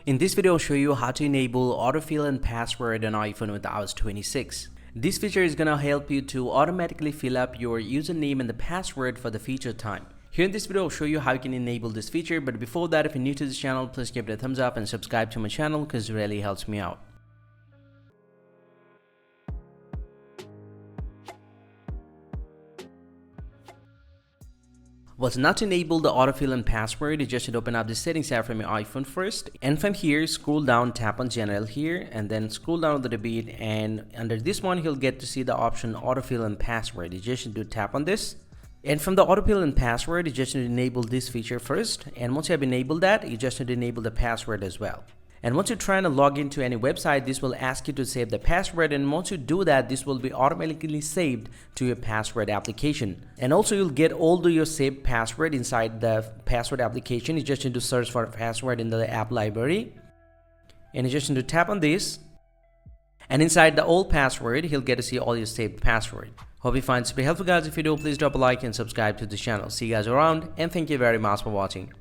In this video, I'll show you how to enable autofill and password on iPhone with iOS 26. This feature is going to help you to automatically fill up your username and the password for the future time. Here in this video, I'll show you how you can enable this feature, but before that, if you're new to this channel, please give it a thumbs up and subscribe to my channel because it really helps me out. Well, so now to enable the autofill and password, you just should open up the settings app from your iPhone first, and from here scroll down, tap on general here, and then scroll down a little bit, and under this one you'll get to see the option autofill and password. You just need to tap on this, and from the autofill and password you just need to enable this feature first, and once you have enabled that, you just need to enable the password as well. And once you're trying to log into any website, this will ask you to save the password, and once you do that, this will be automatically saved to your password application. And also you'll get all your saved password inside the password application. You just need to search for a password in the app library, and you just need to tap on this, and inside the old password you'll get to see all your saved password. Hope you find this super helpful, guys. If you do, please drop a like and subscribe to the channel. See you guys around, and thank you very much for watching.